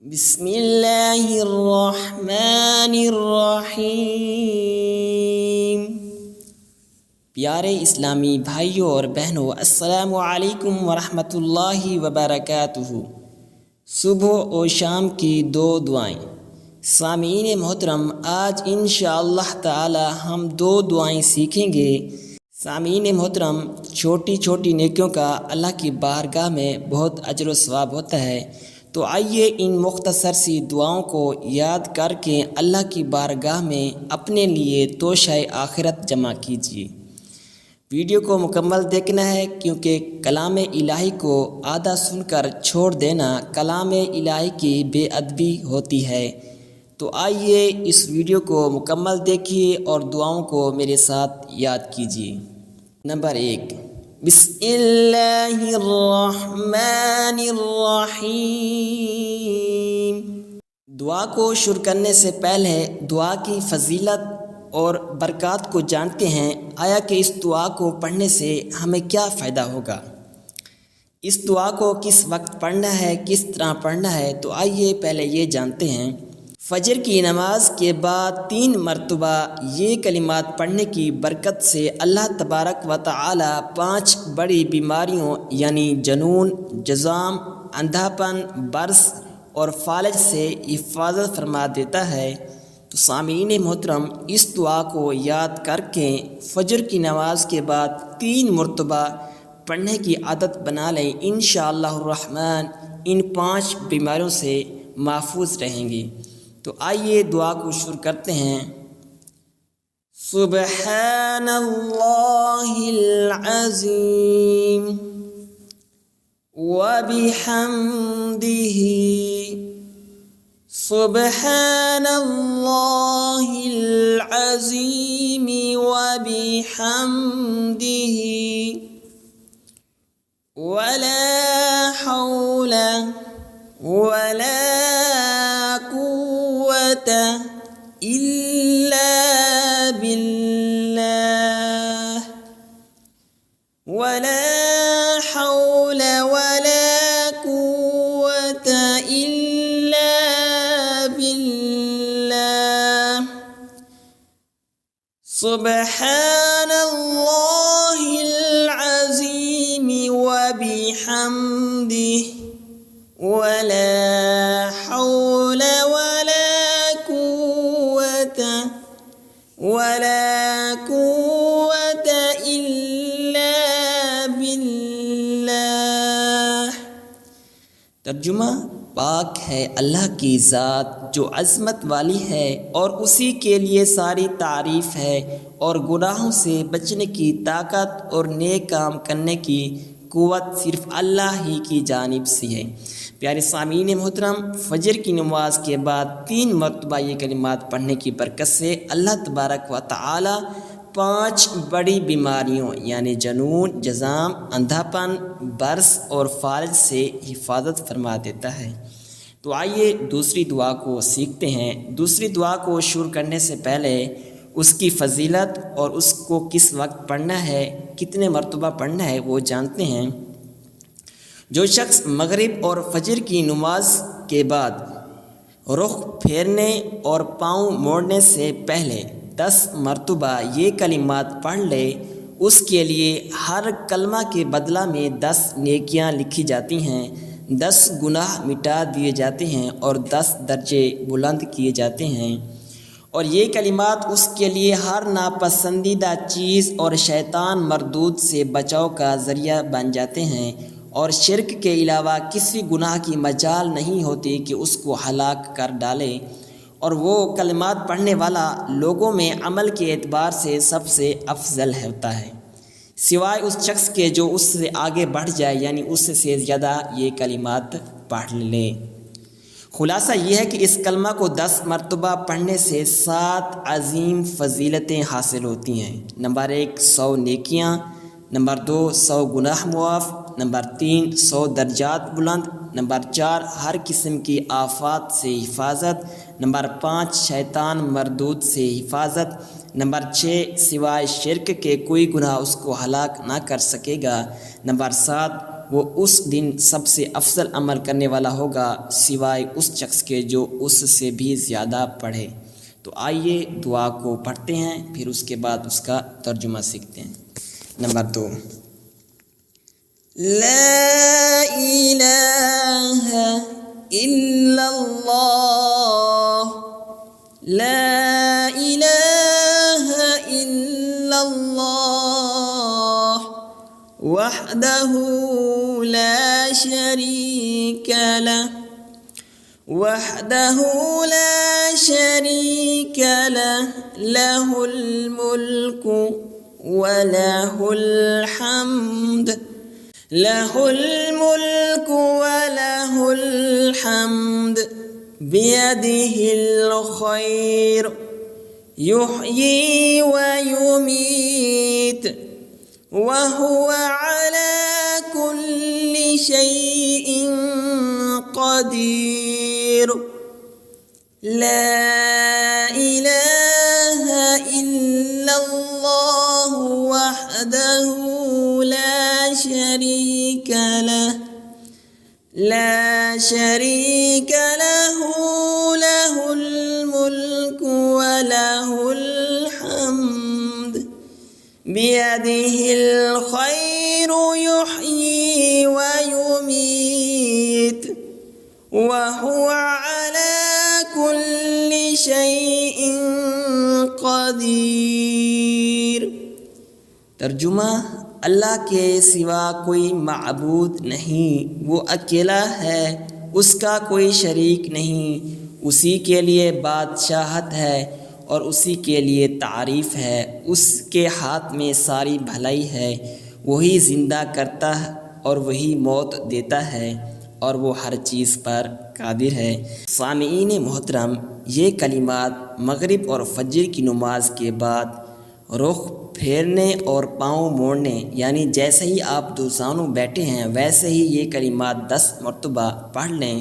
بسم اللہ الرحمن الرحیم۔ پیارے اسلامی بھائیوں اور بہنوں، السلام علیکم ورحمۃ اللہ وبرکاتہ۔ صبح و شام کی دو دعائیں۔ سامعین محترم، آج انشاءاللہ تعالی ہم دو دعائیں سیکھیں گے۔ سامعین محترم، چھوٹی چھوٹی نیکیوں کا اللہ کی بارگاہ میں بہت اجر و ثواب ہوتا ہے، تو آئیے ان مختصر سی دعاؤں کو یاد کر کے اللہ کی بارگاہ میں اپنے لیے توشہ آخرت جمع کیجیے۔ ویڈیو کو مکمل دیکھنا ہے، کیونکہ کلام الہی کو آدھا سن کر چھوڑ دینا کلام الہی کی بے ادبی ہوتی ہے۔ تو آئیے اس ویڈیو کو مکمل دیکھیے اور دعاؤں کو میرے ساتھ یاد کیجیے۔ نمبر 1، بسم اللہ الرحمن الرحیم۔ دعا کو شروع کرنے سے پہلے دعا کی فضیلت اور برکات کو جانتے ہیں۔ آیا کہ اس دعا کو پڑھنے سے ہمیں کیا فائدہ ہوگا؟ اس دعا کو کس وقت پڑھنا ہے، کس طرح پڑھنا ہے، تو آئیے پہلے یہ جانتے ہیں۔ فجر کی نماز کے بعد 3 مرتبہ یہ کلمات پڑھنے کی برکت سے اللہ تبارک و تعالی 5 بڑی بیماریوں یعنی جنون، جذام، اندھا پن، برس اور فالج سے حفاظت فرما دیتا ہے۔ تو سامعین محترم، اس دعا کو یاد کر کے فجر کی نماز کے بعد 3 مرتبہ پڑھنے کی عادت بنا لیں۔ انشاءاللہ الرحمن ان 5 بیماریوں سے محفوظ رہیں گے۔ تو آئیے دعا کو شروع کرتے ہیں۔ سبحان اللہ العظیم وبحمدہ، سبحان اللہ العظیم وبحمدہ، ولا حول ولا قوة إلا بالله، ولا حول ولا قوة إلا بالله، سبحان الله العظيم وبحمده، ولا حول ولا قوة إلا بالله۔ ترجمہ: پاک ہے اللہ کی ذات جو عظمت والی ہے، اور اسی کے لیے ساری تعریف ہے، اور گناہوں سے بچنے کی طاقت اور نیک کام کرنے کی قوت صرف اللہ ہی کی جانب سے ہے۔ پیارے سامعین محترم، فجر کی نماز کے بعد 3 مرتبہ یہ کلمات پڑھنے کی برکت سے اللہ تبارک و تعالی 5 بڑی بیماریوں یعنی جنون، جذام، اندھا پن، برس اور فالج سے حفاظت فرما دیتا ہے۔ تو آئیے دوسری دعا کو سیکھتے ہیں۔ دوسری دعا کو شروع کرنے سے پہلے اس کی فضیلت اور اس کو کس وقت پڑھنا ہے، کتنے مرتبہ پڑھنا ہے، وہ جانتے ہیں۔ جو شخص مغرب اور فجر کی نماز کے بعد رخ پھیرنے اور پاؤں موڑنے سے پہلے 10 مرتبہ یہ کلمات پڑھ لے، اس کے لیے ہر کلمہ کے بدلہ میں 10 نیکیاں لکھی جاتی ہیں، 10 گناہ مٹا دیے جاتے ہیں اور 10 درجے بلند کیے جاتے ہیں۔ اور یہ کلمات اس کے لیے ہر ناپسندیدہ چیز اور شیطان مردود سے بچاؤ کا ذریعہ بن جاتے ہیں، اور شرک کے علاوہ کسی گناہ کی مجال نہیں ہوتی کہ اس کو ہلاک کر ڈالے۔ اور وہ کلمات پڑھنے والا لوگوں میں عمل کے اعتبار سے سب سے افضل ہوتا ہے، سوائے اس شخص کے جو اس سے آگے بڑھ جائے، یعنی اس سے زیادہ یہ کلمات پڑھ لے۔ خلاصہ یہ ہے کہ اس کلمہ کو 10 مرتبہ پڑھنے سے 7 عظیم فضیلتیں حاصل ہوتی ہیں۔ نمبر 1، 100 نیکیاں، نمبر 2، 100 گناہ معاف، نمبر 3، 100 درجات بلند، نمبر 4، ہر قسم کی آفات سے حفاظت، نمبر 5، شیطان مردود سے حفاظت، نمبر 6، سوائے شرک کے کوئی گناہ اس کو ہلاک نہ کر سکے گا، نمبر 7، وہ اس دن سب سے افضل عمل کرنے والا ہوگا سوائے اس شخص کے جو اس سے بھی زیادہ پڑھے۔ تو آئیے دعا کو پڑھتے ہیں، پھر اس کے بعد اس کا ترجمہ سیکھتے ہیں۔ نمبر 2، لا الہ الا اللہ، لا الہ الا اللہ وحدہ لا شریک لہ، وحدہ لا شریک لہ، لہ الملک وَلَهُ الْحَمْدُ، لَهُ الْمُلْكُ وَلَهُ الْحَمْدُ بِيَدِهِ الْخَيْرُ يُحْيِي وَيُمِيتُ وَهُوَ عَلَى كُلِّ شَيْءٍ قَدِيرٌ، لا إله إلا الله وحده لا شريك له، لا شريك له، له الملك وله الحمد بيده الخير يحيي ويميت وهو على كل شيء قدیر۔ ترجمہ، اللہ کے سوا کوئی معبود نہیں، وہ اکیلا ہے، اس کا کوئی شریک نہیں، اسی کے لیے بادشاہت ہے اور اسی کے لیے تعریف ہے، اس کے ہاتھ میں ساری بھلائی ہے، وہی زندہ کرتا ہے اور وہی موت دیتا ہے اور وہ ہر چیز پر قادر ہے۔ سامعین محترم، یہ کلمات مغرب اور فجر کی نماز کے بعد رخ پھیرنے اور پاؤں موڑنے، یعنی جیسے ہی آپ دوسانوں بیٹھے ہیں ویسے ہی یہ کلمات 10 مرتبہ پڑھ لیں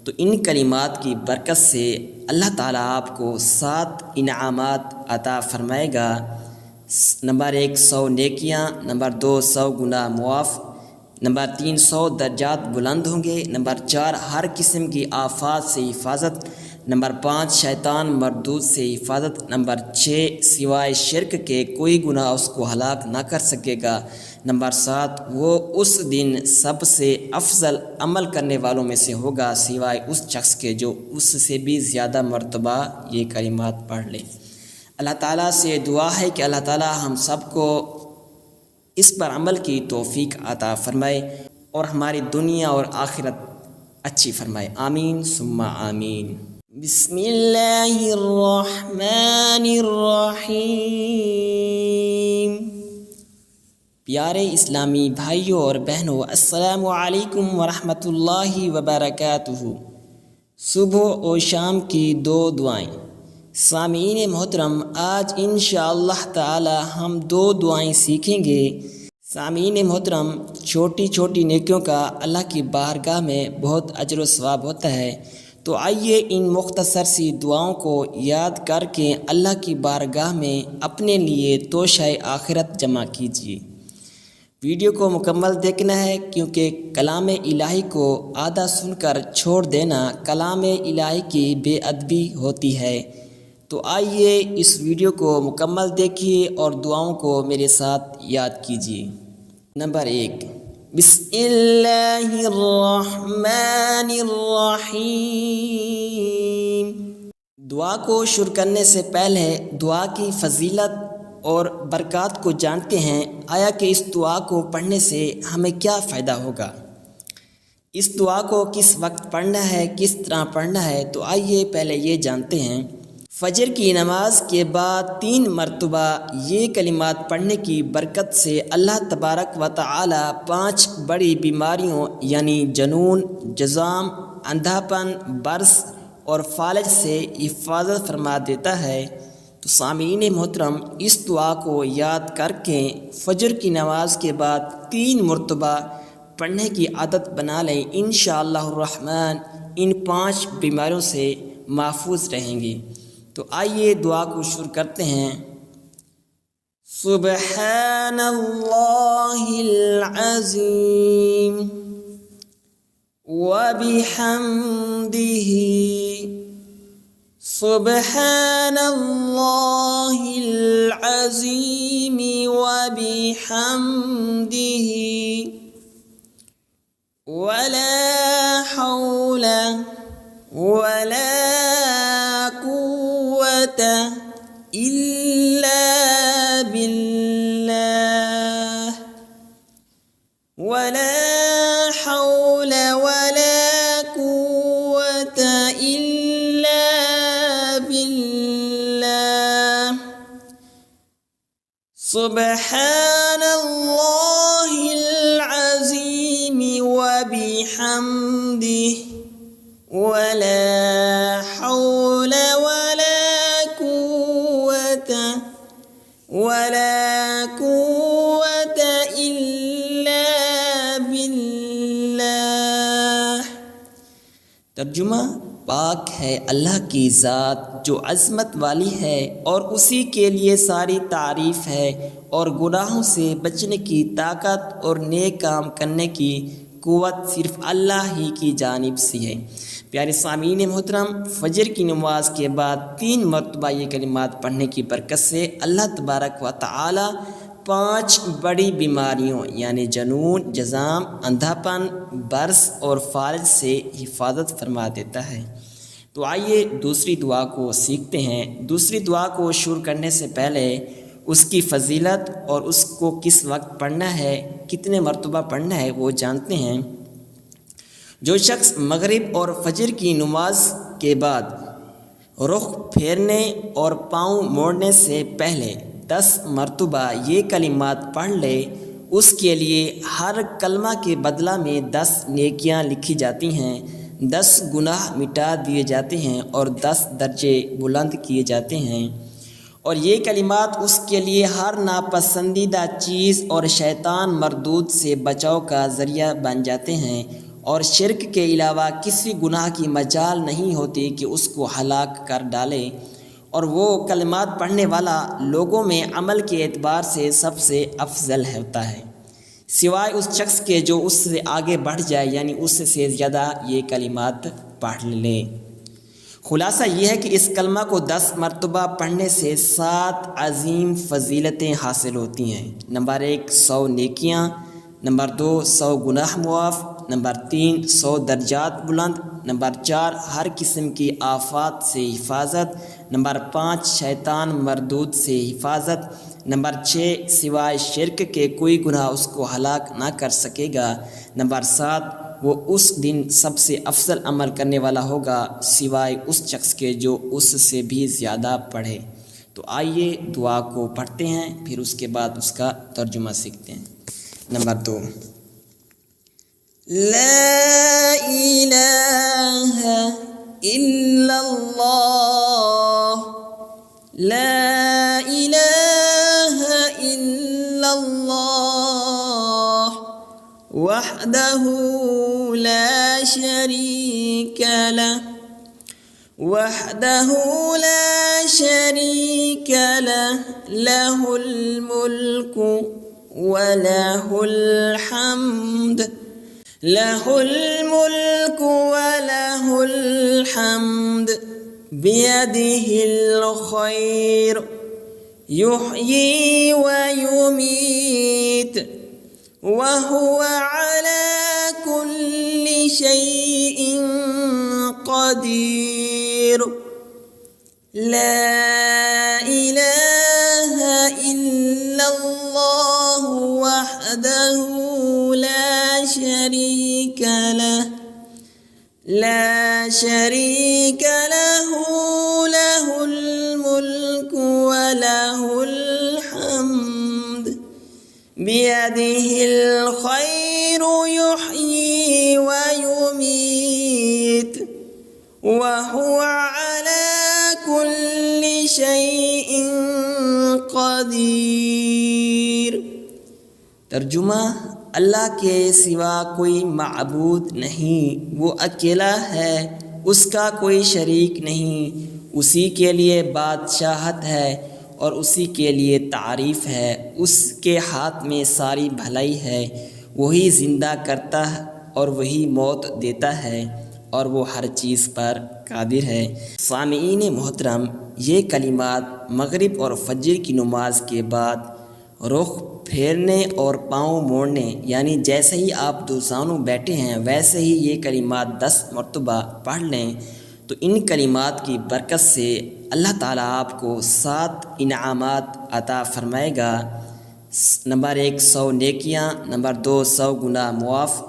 تو ان کلمات کی برکت سے اللہ تعالیٰ آپ کو 7 انعامات عطا فرمائے گا۔ نمبر 1، 100 نیکیاں، نمبر 2، 100 گناہ معاف، نمبر 3، 100 درجات بلند ہوں گے، نمبر 4، ہر قسم کی آفات سے حفاظت، نمبر 5، شیطان مردود سے حفاظت، نمبر 6، سوائے شرک کے کوئی گناہ اس کو ہلاک نہ کر سکے گا، نمبر 7، وہ اس دن سب سے افضل عمل کرنے والوں میں سے ہوگا سوائے اس شخص کے جو اس سے بھی زیادہ مرتبہ یہ کلمات پڑھ لے۔ اللہ تعالیٰ سے دعا ہے کہ اللہ تعالیٰ ہم سب کو اس پر عمل کی توفیق عطا فرمائے اور ہماری دنیا اور آخرت اچھی فرمائے، آمین ثم آمین۔ بسم اللہ الرحمن الرحیم۔ پیارے اسلامی بھائیوں اور بہنوں، السلام علیکم ورحمۃ اللہ وبرکاتہ۔ صبح و شام کی 2 دعائیں۔ سامعین محترم، آج انشاءاللہ تعالی ہم 2 دعائیں سیکھیں گے۔ سامعین محترم، چھوٹی چھوٹی نیکیوں کا اللہ کی بارگاہ میں بہت اجر و ثواب ہوتا ہے، تو آئیے ان مختصر سی دعاؤں کو یاد کر کے اللہ کی بارگاہ میں اپنے لیے توشہ آخرت جمع کیجیے۔ ویڈیو کو مکمل دیکھنا ہے کیونکہ کلام الہی کو آدھا سن کر چھوڑ دینا کلام الہی کی بے ادبی ہوتی ہے۔ تو آئیے اس ویڈیو کو مکمل دیکھیے اور دعاؤں کو میرے ساتھ یاد کیجیے۔ نمبر 1، بسم اللہ الرحمن الرحیم۔ دعا کو شروع کرنے سے پہلے دعا کی فضیلت اور برکات کو جانتے ہیں۔ آیا کہ اس دعا کو پڑھنے سے ہمیں کیا فائدہ ہوگا؟ اس دعا کو کس وقت پڑھنا ہے، کس طرح پڑھنا ہے، تو آئیے پہلے یہ جانتے ہیں۔ فجر کی نماز کے بعد 3 مرتبہ یہ کلمات پڑھنے کی برکت سے اللہ تبارک و تعالی 5 بڑی بیماریوں یعنی جنون، جذام، اندھاپن، برس اور فالج سے حفاظت فرما دیتا ہے۔ تو سامعین محترم، اس دعا کو یاد کر کے فجر کی نماز کے بعد 3 مرتبہ پڑھنے کی عادت بنا لیں، انشاءاللہ الرحمن ان 5 بیماریوں سے محفوظ رہیں گے۔ تو آئیے دعا کو شروع کرتے ہیں۔ سبحان اللہ العظیم وبحمدہ سبحان اللہ العظیم وبحمدہ ولا حول ولا قوة إلا بالله ولا حول ولا قوة إلا بالله سبحان الله العظيم وبحمده ولا حول ولا قوة إلا بالله۔ ترجمہ: پاک ہے اللہ کی ذات جو عظمت والی ہے اور اسی کے لیے ساری تعریف ہے، اور گناہوں سے بچنے کی طاقت اور نیک کام کرنے کی قوت صرف اللہ ہی کی جانب سے ہے۔ پیارے سامعین محترم، فجر کی نماز کے بعد 3 مرتبہ یہ کلمات پڑھنے کی برکت سے اللہ تبارک و تعالی 5 بڑی بیماریوں یعنی جنون، جذام، اندھا پن، برس اور فالج سے حفاظت فرما دیتا ہے۔ تو آئیے دوسری دعا کو سیکھتے ہیں۔ دوسری دعا کو شروع کرنے سے پہلے اس کی فضیلت اور اس کو کس وقت پڑھنا ہے، کتنے مرتبہ پڑھنا ہے وہ جانتے ہیں۔ جو شخص مغرب اور فجر کی نماز کے بعد رخ پھیرنے اور پاؤں موڑنے سے پہلے 10 مرتبہ یہ کلمات پڑھ لے، اس کے لیے ہر کلمہ کے بدلہ میں 10 نیکیاں لکھی جاتی ہیں، 10 گناہ مٹا دیے جاتے ہیں اور 10 درجے بلند کیے جاتے ہیں۔ اور یہ کلمات اس کے لیے ہر ناپسندیدہ چیز اور شیطان مردود سے بچاؤ کا ذریعہ بن جاتے ہیں، اور شرک کے علاوہ کسی گناہ کی مجال نہیں ہوتی کہ اس کو ہلاک کر ڈالے، اور وہ کلمات پڑھنے والا لوگوں میں عمل کے اعتبار سے سب سے افضل ہوتا ہے، سوائے اس شخص کے جو اس سے آگے بڑھ جائے، یعنی اس سے زیادہ یہ کلمات پڑھ لے۔ خلاصہ یہ ہے کہ اس کلمہ کو 10 مرتبہ پڑھنے سے 7 عظیم فضیلتیں حاصل ہوتی ہیں۔ نمبر 1 100 نیکیاں، نمبر 2 100 گناہ معاف، نمبر 3 100 درجات بلند، نمبر 4 ہر قسم کی آفات سے حفاظت، نمبر 5 شیطان مردود سے حفاظت، نمبر 6 سوائے شرک کے کوئی گناہ اس کو ہلاک نہ کر سکے گا، نمبر 7 وہ اس دن سب سے افضل عمل کرنے والا ہوگا سوائے اس شخص کے جو اس سے بھی زیادہ پڑھے۔ تو آئیے دعا کو پڑھتے ہیں، پھر اس کے بعد اس کا ترجمہ سیکھتے ہیں۔ نمبر 2 لا الہ الا اللہ لا الہ الا اللہ وحدہ لا شریک لہ وحدہ لا شریک لہ لہ الملک وله الحمد له الملك وله الحمد بيده الخير يحيي ويميت وهو على كل شيء قدير لا إله إلا الله وحده لا شريك له له الملك وله الحمد بيده الخير يحيي ويميت وهو على كل شيء قدير۔ ترجمہ: اللہ کے سوا کوئی معبود نہیں، وہ اکیلا ہے، اس کا کوئی شریک نہیں، اسی کے لیے بادشاہت ہے اور اسی کے لیے تعریف ہے۔ اس کے ہاتھ میں ساری بھلائی ہے، وہی زندہ کرتا ہے اور وہی موت دیتا ہے، اور وہ ہر چیز پر قادر ہے۔ سامعین محترم، یہ کلمات مغرب اور فجر کی نماز کے بعد رخ پھیرنے اور پاؤں موڑنے، یعنی جیسے ہی آپ دوزانوں بیٹھے ہیں ویسے ہی یہ کلمات 10 مرتبہ پڑھ لیں تو ان کلمات کی برکت سے اللہ تعالیٰ آپ کو 7 انعامات عطا فرمائے گا۔ نمبر 1 100 نیکیاں، نمبر 2 100 گناہ معاف،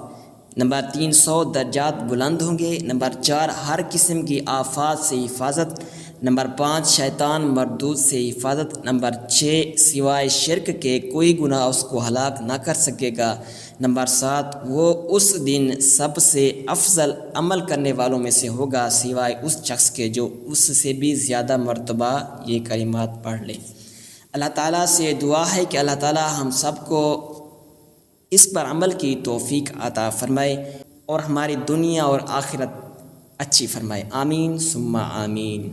نمبر 3 100 درجات بلند ہوں گے، نمبر 4 ہر قسم کی آفات سے حفاظت، نمبر 5 شیطان مردود سے حفاظت، نمبر 6 سوائے شرک کے کوئی گناہ اس کو ہلاک نہ کر سکے گا، نمبر 7 وہ اس دن سب سے افضل عمل کرنے والوں میں سے ہوگا سوائے اس شخص کے جو اس سے بھی زیادہ مرتبہ یہ کلمات پڑھ لے۔ اللہ تعالیٰ سے دعا ہے کہ اللہ تعالیٰ ہم سب کو اس پر عمل کی توفیق عطا فرمائے اور ہماری دنیا اور آخرت اچھی فرمائے۔ آمین ثم آمین۔